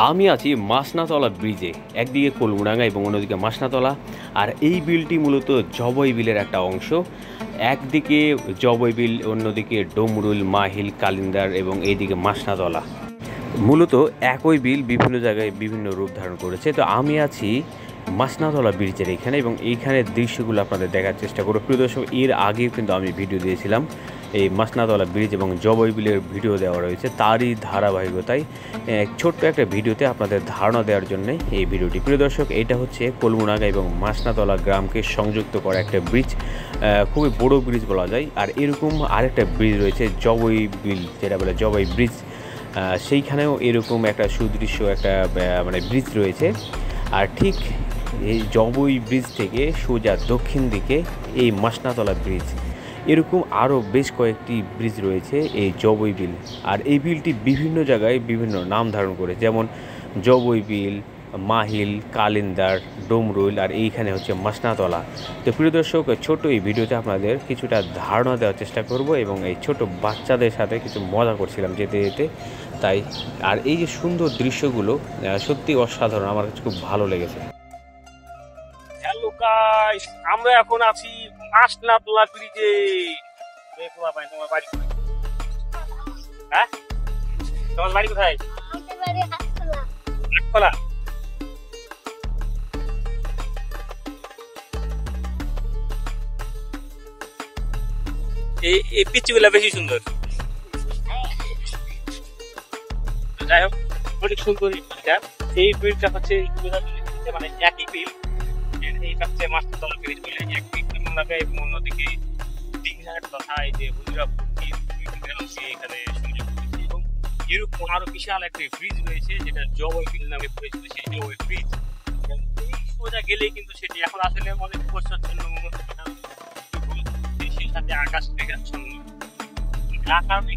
আমি আছি মাসনাতলা ব্রিজে, একদিকে কলমুডাঙ্গা এবং অন্যদিকে মাসনাতলা। আর এই বিলটি মূলত জবই বিলের একটা অংশ। একদিকে জবই বিল, অন্যদিকে ডোমরুল, মাহিল, কালিন্দার এবং এইদিকে মাসনাতলা। মূলত একই বিল বিভিন্ন জায়গায় বিভিন্ন রূপ ধারণ করেছে। তো আমি আছি মাসনাতলা ব্রিজের এখানে এবং এইখানের দৃশ্যগুলো আপনাদের দেখার চেষ্টা করব। প্রিয় দর্শক, এর আগেও কিন্তু আমি ভিডিও দিয়েছিলাম এই মাসনাতলা ব্রিজ এবং জবই বিলের ভিডিও দেওয়া রয়েছে। তারই ধারাবাহিকতায় ছোট্ট একটা ভিডিওতে আপনাদের ধারণা দেওয়ার জন্য এই ভিডিওটি। প্রিয় দর্শক, এটা হচ্ছে কলমুডাঙ্গা এবং মাসনাতলা গ্রামকে সংযুক্ত করা একটা ব্রিজ, খুবই বড় ব্রিজ বলা যায়। আর এরকম আরেকটা ব্রিজ রয়েছে জবই বিল, যেটা বলে জবই ব্রিজ। সেইখানেও এরকম একটা সুদৃশ্য একটা মানে ব্রিজ রয়েছে। আর ঠিক এই জবই ব্রিজ থেকে সোজা দক্ষিণ দিকে এই মাসনাতলা ব্রিজ, এরকম আরও বেশ কয়েকটি ব্রিজ রয়েছে এই জবই বিল। আর এই বিলটি বিভিন্ন জায়গায় বিভিন্ন নাম ধারণ করে, যেমন জবই বিল, মাহিল, কালিন্দার, ডোমরুল, আর এইখানে হচ্ছে মাসনাতলা। তো প্রিয় দর্শক, ছোট এই ভিডিওতে আপনাদের কিছুটা ধারণা দেওয়ার চেষ্টা করব এবং এই ছোট বাচ্চাদের সাথে কিছু মজা করছিলাম যেতে যেতে, তাই। আর এই যে সুন্দর দৃশ্যগুলো সত্যি অসাধারণ, আমার কাছে খুব ভালো লেগেছে। হ্যালো গাইস, আমরা এখন আছি মাসনাতলা ব্রিজে। তোমার বাড়ি কোথায়? হ্যাঁ, তোমার বাড়ি কোথায়? আটখোলা। এই পিচগুলা বেশি সুন্দর। যাই হোক, অনেক সুন্দর এই ব্রিজটা হচ্ছে মানে একই বিল। এইটা হচ্ছে মাসনাতলা ব্রিজ বলে এক দিকে এবং অন্যদিকে দীঘার তথা এই যে এখানে সংযোগ করেছে। এবং এরকম আরো বিশাল একটা ব্রিজ রয়েছে যেটা জবই বিল নামে পরিচিত, সেই জবই ব্রিজ। এই সোজা গেলেই কিন্তু সেটি এখন আসলে অনেক বছর জন্য সেই সাথে আকাশ মেঘাচ্ছন্ন কারণে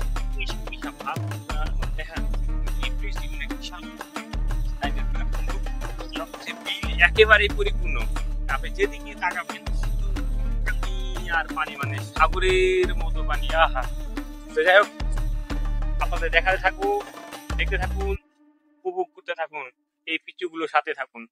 বিশাল ভাব দেখা এই ব্রিজটি অনেক বিশাল, একেবারেই পরিপূর্ণ। আপনি যেদিকে তাকাবেন পানি আর পানি, মানে সাগরের মতো পানি। আহা! তো যাই হোক, আপনাদের দেখাতে থাকুন, দেখতে থাকুন, উপভোগ করতে থাকুন, এই পিচুগুলোর সাথে থাকুন।